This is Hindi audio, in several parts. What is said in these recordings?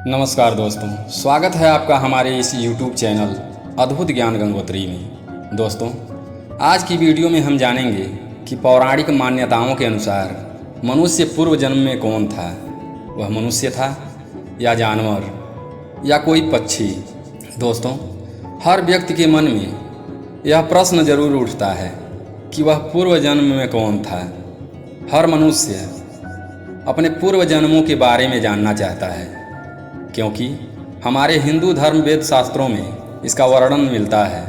नमस्कार दोस्तों, स्वागत है आपका हमारे इस YouTube चैनल अद्भुत ज्ञान गंगोत्री में। दोस्तों, आज की वीडियो में हम जानेंगे कि पौराणिक मान्यताओं के अनुसार मनुष्य पूर्व जन्म में कौन था। वह मनुष्य था या जानवर या कोई पक्षी। दोस्तों, हर व्यक्ति के मन में यह प्रश्न जरूर उठता है कि वह पूर्व जन्म में कौन था। हर मनुष्य अपने पूर्व जन्मों के बारे में जानना चाहता है, क्योंकि हमारे हिंदू धर्म वेद शास्त्रों में इसका वर्णन मिलता है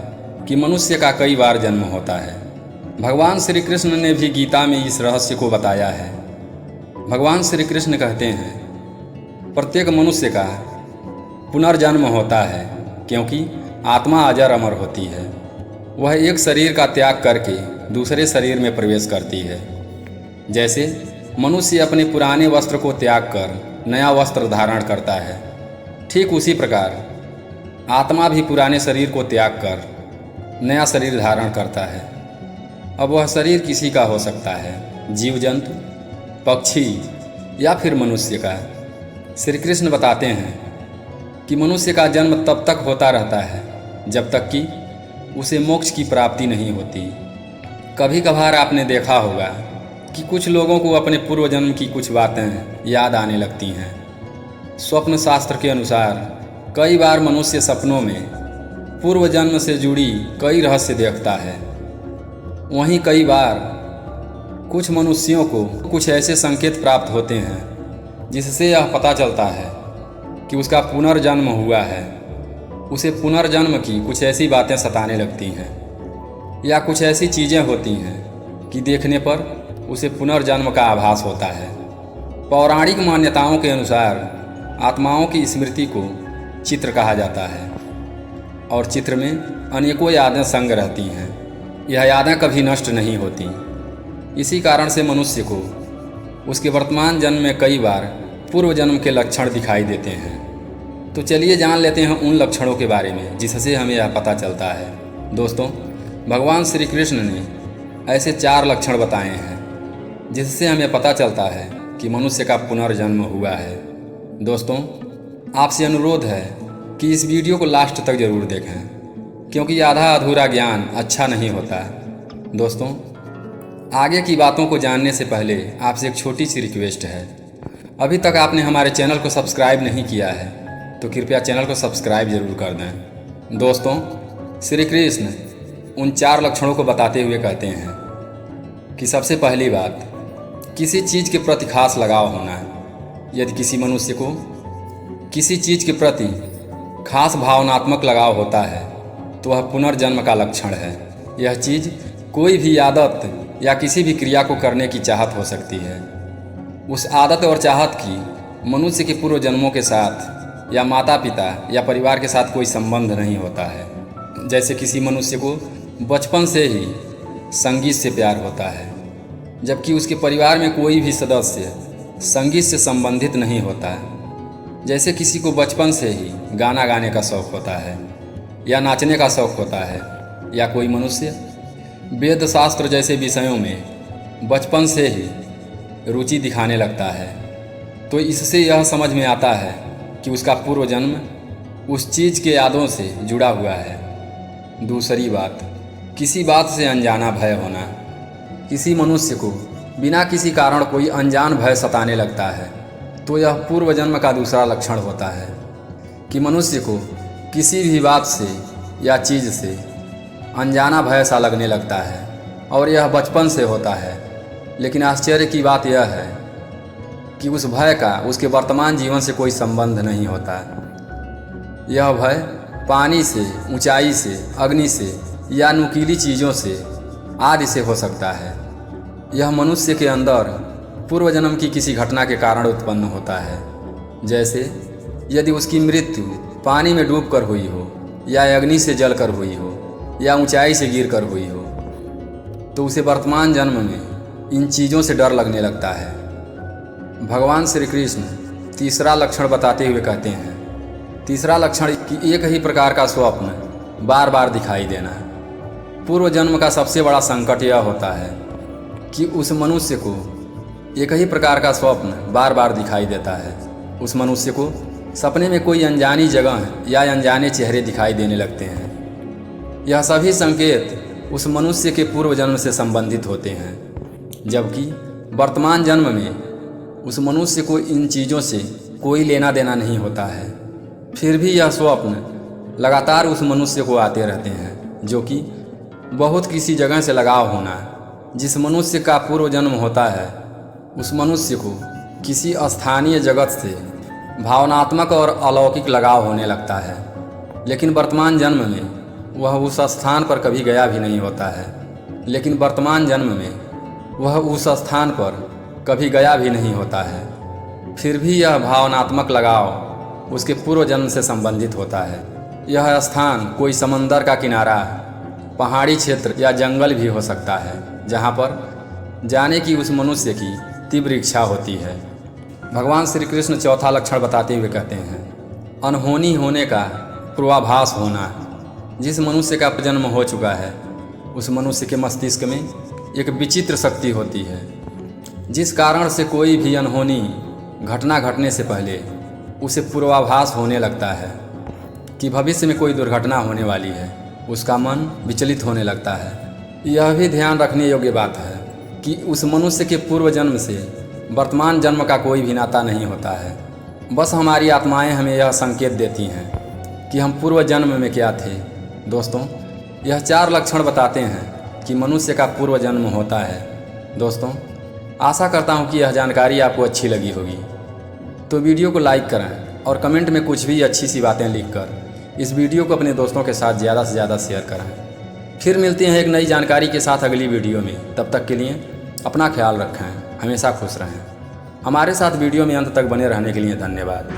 कि मनुष्य का कई बार जन्म होता है। भगवान श्री कृष्ण ने भी गीता में इस रहस्य को बताया है। भगवान श्री कृष्ण कहते हैं, प्रत्येक मनुष्य का पुनर्जन्म होता है, क्योंकि आत्मा अजर अमर होती है। वह एक शरीर का त्याग करके दूसरे शरीर में प्रवेश करती है। जैसे मनुष्य अपने पुराने वस्त्र को त्याग कर नया वस्त्र धारण करता है, ठीक उसी प्रकार आत्मा भी पुराने शरीर को त्याग कर नया शरीर धारण करता है। अब वह शरीर किसी का हो सकता है, जीव जंतु, पक्षी या फिर मनुष्य का। श्री कृष्ण बताते हैं कि मनुष्य का जन्म तब तक होता रहता है जब तक कि उसे मोक्ष की प्राप्ति नहीं होती। कभी कभार आपने देखा होगा कि कुछ लोगों को अपने पूर्व जन्म की कुछ बातें याद आने लगती हैं। स्वप्न शास्त्र के अनुसार कई बार मनुष्य सपनों में पूर्व जन्म से जुड़ी कई रहस्य देखता है। वहीं कई बार कुछ मनुष्यों को कुछ ऐसे संकेत प्राप्त होते हैं जिससे यह पता चलता है कि उसका पुनर्जन्म हुआ है। उसे पुनर्जन्म की कुछ ऐसी बातें सताने लगती हैं या कुछ ऐसी चीज़ें होती हैं कि देखने पर उसे पुनर्जन्म का आभास होता है। पौराणिक मान्यताओं के अनुसार आत्माओं की स्मृति को चित्र कहा जाता है और चित्र में अनेकों यादें संग रहती हैं। यह यादें कभी नष्ट नहीं होती। इसी कारण से मनुष्य को उसके वर्तमान जन्म में कई बार पूर्व जन्म के लक्षण दिखाई देते हैं। तो चलिए जान लेते हैं उन लक्षणों के बारे में जिससे हमें यह पता चलता है। दोस्तों, भगवान श्री कृष्ण ने ऐसे 4 लक्षण बताए हैं जिससे हमें पता चलता है कि मनुष्य का पुनर्जन्म हुआ है। दोस्तों, आपसे अनुरोध है कि इस वीडियो को लास्ट तक जरूर देखें, क्योंकि आधा अधूरा ज्ञान अच्छा नहीं होता। दोस्तों, आगे की बातों को जानने से पहले आपसे एक छोटी सी रिक्वेस्ट है। अभी तक आपने हमारे चैनल को सब्सक्राइब नहीं किया है तो कृपया चैनल को सब्सक्राइब जरूर कर दें। दोस्तों, श्री कृष्ण उन 4 लक्षणों को बताते हुए कहते हैं कि सबसे पहली बात, किसी चीज़ के प्रति खास लगाव होना। यदि किसी मनुष्य को किसी चीज़ के प्रति खास भावनात्मक लगाव होता है तो वह पुनर्जन्म का लक्षण है। यह चीज़ कोई भी आदत या किसी भी क्रिया को करने की चाहत हो सकती है। उस आदत और चाहत की मनुष्य के पूर्व जन्मों के साथ या माता पिता या परिवार के साथ कोई संबंध नहीं होता है। जैसे किसी मनुष्य को बचपन से ही संगीत से प्यार होता है, जबकि उसके परिवार में कोई भी सदस्य संगीत से संबंधित नहीं होता है। जैसे किसी को बचपन से ही गाना गाने का शौक़ होता है या नाचने का शौक़ होता है, या कोई मनुष्य वेद शास्त्र जैसे विषयों में बचपन से ही रुचि दिखाने लगता है, तो इससे यह समझ में आता है कि उसका पूर्व जन्म उस चीज़ के यादों से जुड़ा हुआ है। दूसरी बात, किसी बात से अनजाना भय होना। किसी मनुष्य को बिना किसी कारण कोई अनजान भय सताने लगता है तो यह पूर्व जन्म का दूसरा लक्षण होता है कि मनुष्य को किसी भी बात से या चीज़ से अनजाना भय सा लगने लगता है और यह बचपन से होता है। लेकिन आश्चर्य की बात यह है कि उस भय का उसके वर्तमान जीवन से कोई संबंध नहीं होता। यह भय पानी से, ऊंचाई से, अग्नि से या नुकीली चीज़ों से आदि से हो सकता है। यह मनुष्य के अंदर पूर्व जन्म की किसी घटना के कारण उत्पन्न होता है। जैसे यदि उसकी मृत्यु पानी में डूबकर हुई हो या अग्नि से जलकर हुई हो या ऊंचाई से गिरकर हुई हो, तो उसे वर्तमान जन्म में इन चीज़ों से डर लगने लगता है। भगवान श्री कृष्ण तीसरा लक्षण बताते हुए कहते हैं, तीसरा लक्षण कि एक ही प्रकार का स्वप्न बार बार दिखाई देना। पूर्व जन्म का सबसे बड़ा संकट यह होता है कि उस मनुष्य को एक ही प्रकार का स्वप्न बार बार दिखाई देता है। उस मनुष्य को सपने में कोई अनजानी जगह या अनजाने चेहरे दिखाई देने लगते हैं। यह सभी संकेत उस मनुष्य के पूर्व जन्म से संबंधित होते हैं, जबकि वर्तमान जन्म में उस मनुष्य को इन चीज़ों से कोई लेना देना नहीं होता है। फिर भी यह स्वप्न लगातार उस मनुष्य को आते रहते हैं, जो कि बहुत किसी जगह से लगाव होना। जिस मनुष्य का पूर्व जन्म होता है उस मनुष्य को किसी स्थानीय जगत से भावनात्मक और अलौकिक लगाव होने लगता है, लेकिन वर्तमान जन्म में वह उस स्थान पर कभी गया भी नहीं होता है। फिर भी यह भावनात्मक लगाव उसके पूर्व जन्म से संबंधित होता है। यह स्थान कोई समंदर का किनारा, पहाड़ी क्षेत्र या जंगल भी हो सकता है, जहाँ पर जाने की उस मनुष्य की तीव्र इच्छा होती है। भगवान श्री कृष्ण चौथा लक्षण बताते हुए कहते हैं, अनहोनी होने का पूर्वाभास होना। जिस मनुष्य का जन्म हो चुका है उस मनुष्य के मस्तिष्क में एक विचित्र शक्ति होती है, जिस कारण से कोई भी अनहोनी घटना घटने से पहले उसे पूर्वाभास होने लगता है कि भविष्य में कोई दुर्घटना होने वाली है। उसका मन विचलित होने लगता है। यह भी ध्यान रखने योग्य बात है कि उस मनुष्य के पूर्व जन्म से वर्तमान जन्म का कोई भी नाता नहीं होता है। बस हमारी आत्माएं हमें यह संकेत देती हैं कि हम पूर्व जन्म में क्या थे। दोस्तों, यह 4 लक्षण बताते हैं कि मनुष्य का पूर्व जन्म होता है। दोस्तों, आशा करता हूं कि यह जानकारी आपको अच्छी लगी होगी, तो वीडियो को लाइक करें और कमेंट में कुछ भी अच्छी सी बातें लिखकर इस वीडियो को अपने दोस्तों के साथ ज़्यादा से ज़्यादा शेयर करें। फिर मिलते हैं एक नई जानकारी के साथ अगली वीडियो में। तब तक के लिए अपना ख्याल रखें, हमेशा खुश रहें। हमारे साथ वीडियो में अंत तक बने रहने के लिए धन्यवाद।